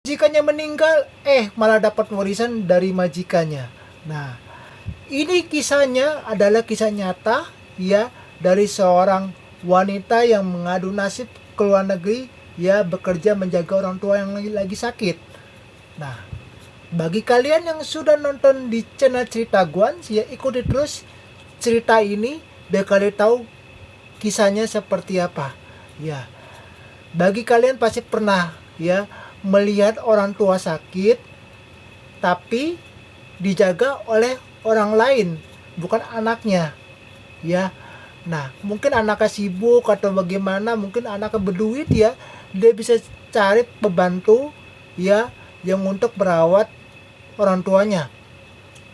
majikannya meninggal, malah dapat warisan dari majikannya. Nah, ini kisahnya adalah kisah nyata ya, dari seorang wanita yang mengadu nasib ke luar negeri ya, bekerja menjaga orang tua yang lagi sakit. Nah, bagi kalian yang sudah nonton di channel Cerita Guans ya, ikuti terus cerita ini biar kalian tahu kisahnya seperti apa. Ya, bagi kalian pasti pernah ya melihat orang tua sakit tapi dijaga oleh orang lain, bukan anaknya. Ya. Nah, mungkin anaknya sibuk atau bagaimana, mungkin anaknya berduit ya, dia bisa cari pembantu ya yang untuk merawat orang tuanya.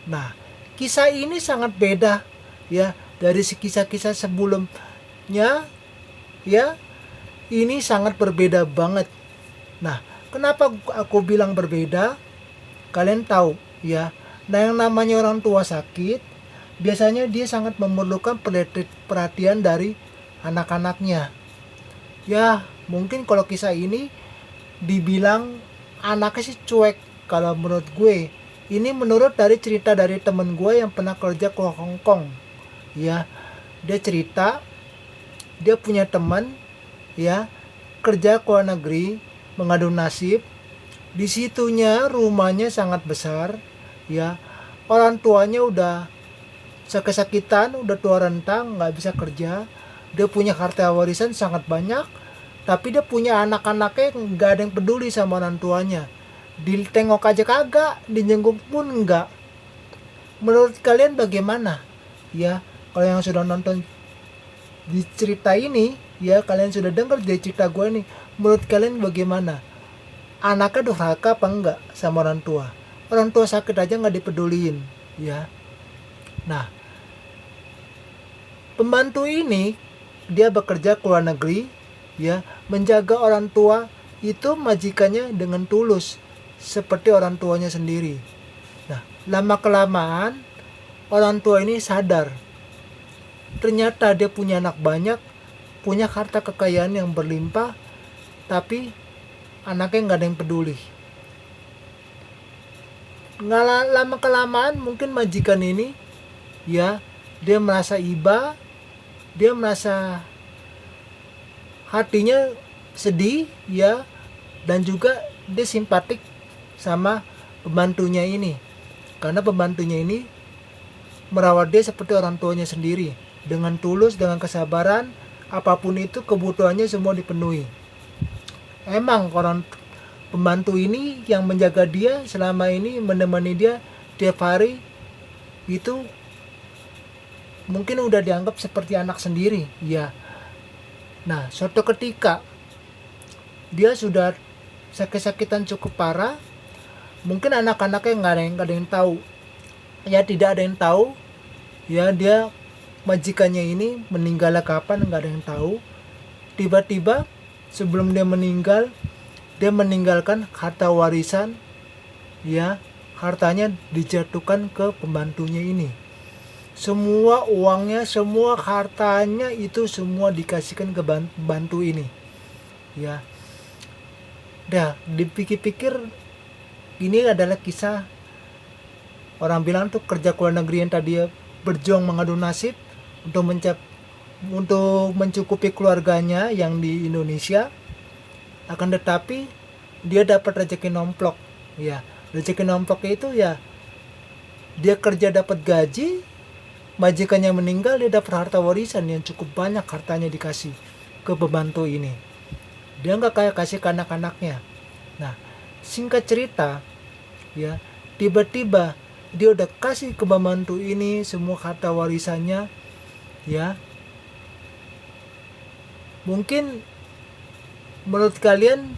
Nah, kisah ini sangat beda ya dari kisah-kisah sebelumnya ya. Ini sangat berbeda banget. Nah, kenapa aku bilang berbeda? Kalian tahu ya. Nah, yang namanya orang tua sakit, biasanya dia sangat memerlukan perhatian dari anak-anaknya. Ya, mungkin kalau kisah ini dibilang anaknya sih cuek kalau menurut gue. Ini menurut dari cerita dari temen gue yang pernah kerja ke Hong Kong. Ya, dia cerita dia punya teman ya kerja ke luar negeri mengadu nasib. Di situnya rumahnya sangat besar ya. Orang tuanya udah sakit-sakitan, udah tua renta, nggak bisa kerja. Dia punya harta warisan sangat banyak, tapi dia punya anak-anaknya nggak ada yang peduli sama orang tuanya. Ditengok aja kagak, dijenguk pun enggak. Menurut kalian bagaimana? Ya, kalau yang sudah nonton di cerita ini, ya kalian sudah dengar dari cerita gue ini, menurut kalian bagaimana? Anaknya durhaka apa enggak sama orang tua? Orang tua sakit aja nggak dipeduliin, ya. Nah, pembantu ini dia bekerja ke luar negeri, ya, menjaga orang tua itu majikannya dengan tulus, seperti orang tuanya sendiri. Nah, lama kelamaan orang tua ini sadar, ternyata dia punya anak banyak, punya harta kekayaan yang berlimpah, tapi anaknya nggak ada yang peduli. Nggak lama kelamaan mungkin majikan ini, ya, dia merasa iba, dia merasa hatinya sedih, ya, dan juga dia simpatik sama pembantunya ini, karena pembantunya ini merawat dia seperti orang tuanya sendiri, dengan tulus, dengan kesabaran, apapun itu kebutuhannya semua dipenuhi. Emang orang pembantu ini yang menjaga dia selama ini, menemani dia tiap hari, itu mungkin udah dianggap seperti anak sendiri ya. Nah, suatu ketika dia sudah sakit-sakitan cukup parah, mungkin anak-anaknya nggak ada yang tahu ya, tidak ada yang tahu ya, dia majikannya ini meninggal kapan nggak ada yang tahu. Tiba-tiba sebelum dia meninggal, dia meninggalkan harta warisan ya, hartanya dijatuhkan ke pembantunya ini. Semua uangnya, semua hartanya itu semua dikasihkan ke pembantu ini ya. Dah dipikir-pikir, ini adalah kisah orang bilang tuh kerja ke luar negeri yang tadi berjuang mengadu nasib untuk mencukupi keluarganya yang di Indonesia, akan tetapi dia dapat rezeki nomplok ya. Rezeki nomploknya itu ya, dia kerja dapat gaji, majikannya meninggal, dia dapat harta warisan yang cukup banyak, hartanya dikasih ke pembantu ini. Dia nggak kayak kasih ke anak-anaknya. Nah, singkat cerita ya, tiba-tiba dia udah kasih ke pembantu ini semua harta warisannya ya. Mungkin menurut kalian,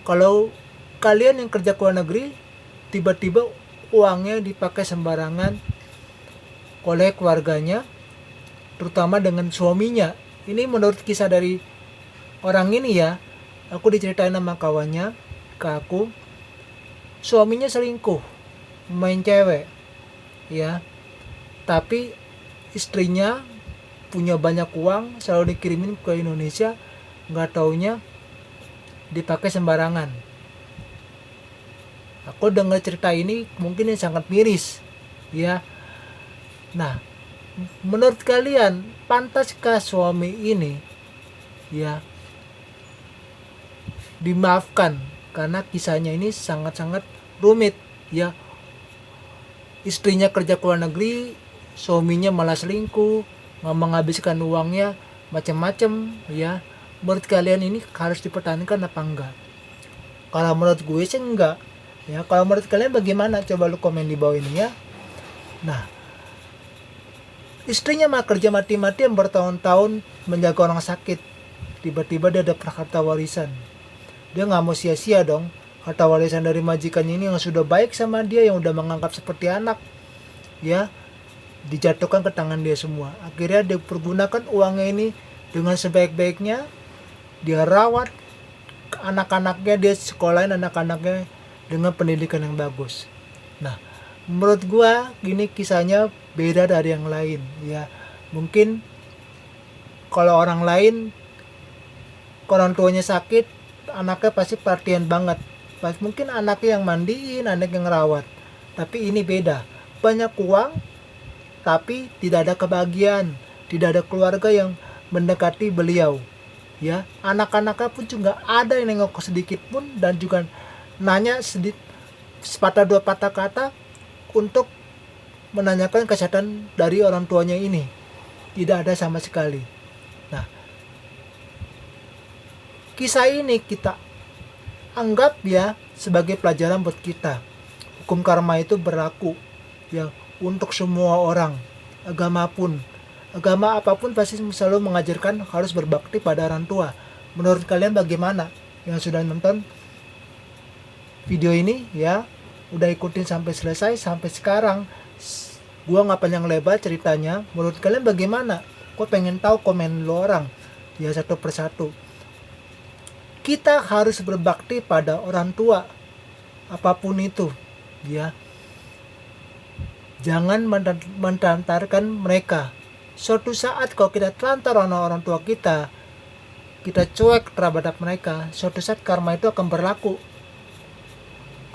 kalau kalian yang kerja ke luar negeri, tiba-tiba uangnya dipakai sembarangan oleh keluarganya, terutama dengan suaminya. Ini menurut kisah dari orang ini ya, aku diceritain sama kawannya ke aku, suaminya selingkuh, main cewek ya, tapi istrinya punya banyak uang, selalu dikirimin ke Indonesia, nggak taunya dipakai sembarangan. Aku dengar cerita ini mungkin yang sangat miris, ya. Nah, menurut kalian pantaskah suami ini, ya, dimaafkan karena kisahnya ini sangat-sangat rumit, ya. Istrinya kerja ke luar negeri, suaminya malah selingkuh, menghabiskan uangnya macam-macam, ya. Menurut kalian ini harus dipertahankan apa enggak? Kalau menurut gue sih enggak, ya. Kalau menurut kalian bagaimana? Coba lu komen di bawah ini, ya. Nah, istrinya mah kerja mati-matian bertahun-tahun menjaga orang sakit, tiba-tiba dia dapat harta warisan. Dia nggak mau sia-sia dong harta warisan dari majikannya ini yang sudah baik sama dia, yang udah menganggap seperti anak, ya, dijatuhkan ke tangan dia semua. Akhirnya dia pergunakan uangnya ini dengan sebaik-baiknya. Dia rawat anak-anaknya, dia sekolahin anak-anaknya dengan pendidikan yang bagus. Nah, menurut gua gini kisahnya beda dari yang lain, ya. Mungkin kalau orang lain, orang tuanya sakit, anaknya pasti perhatian banget. Mungkin anaknya yang mandiin, anak yang ngerawat. Tapi ini beda, banyak uang tapi tidak ada kebahagiaan, tidak ada keluarga yang mendekati beliau, ya. Anak-anaknya pun juga ada yang nengok sedikit pun, dan juga nanya sedikit, sepatah dua patah kata untuk menanyakan kesehatan dari orang tuanya ini. Tidak ada sama sekali. Nah, kisah ini kita anggap, ya, sebagai pelajaran buat kita. Hukum karma itu berlaku, ya, untuk semua orang, agama apapun pasti selalu mengajarkan harus berbakti pada orang tua. Menurut kalian bagaimana yang sudah nonton video ini, ya, udah ikutin sampai selesai sampai sekarang? Gua nggak panjang lebar ceritanya. Menurut kalian bagaimana? Gua pengen tahu komen lo orang, ya, satu persatu. Kita harus berbakti pada orang tua apapun itu, ya. Jangan mentelantarkan mereka. Suatu saat kalau kita telantar orang tua kita cuek terhadap mereka, suatu saat karma itu akan berlaku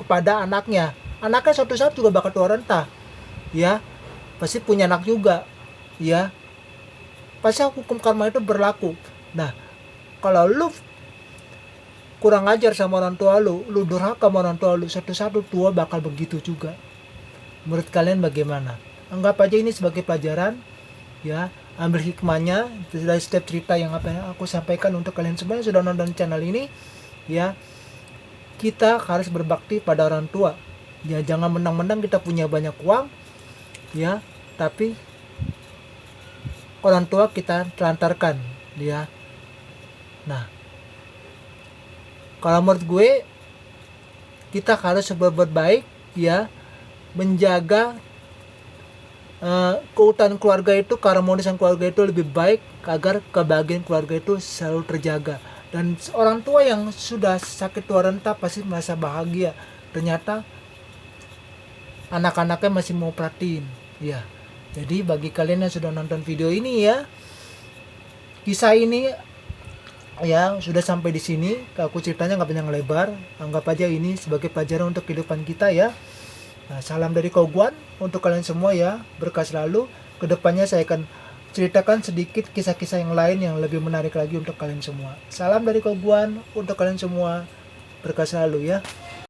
kepada anaknya. Anaknya suatu saat juga bakal tua renta, ya. Pasti punya anak juga, ya. Pasti hukum karma itu berlaku. Nah, kalau lu kurang ajar sama orang tua lu durhaka sama orang tua lu, satu-satu tua bakal begitu juga. Menurut kalian bagaimana? Anggap aja ini sebagai pelajaran, ya. Ambil hikmahnya dari setiap cerita yang apa yang aku sampaikan untuk kalian semua yang sudah nonton channel ini, ya. Kita harus berbakti pada orang tua, ya. Jangan menang-menang kita punya banyak uang, ya, tapi orang tua kita telantarkan, ya. Nah, kalau menurut gue kita harus berbuat baik, ya, menjaga keutuhan keluarga itu, keharmonisan keluarga itu lebih baik agar kebahagiaan keluarga itu selalu terjaga. Dan orang tua yang sudah sakit tua renta pasti merasa bahagia, ternyata anak-anaknya masih mau perhatiin, ya. Jadi bagi kalian yang sudah nonton video ini, ya, kisah ini, ya, sudah sampai di sini. Aku ceritanya nggak panjang lebar. Anggap aja ini sebagai pelajaran untuk kehidupan kita, ya. Nah, salam dari Koguan untuk kalian semua, ya. Berkah selalu. Kedepannya saya akan ceritakan sedikit kisah-kisah yang lain yang lebih menarik lagi untuk kalian semua. Salam dari Koguan untuk kalian semua. Berkah selalu, ya.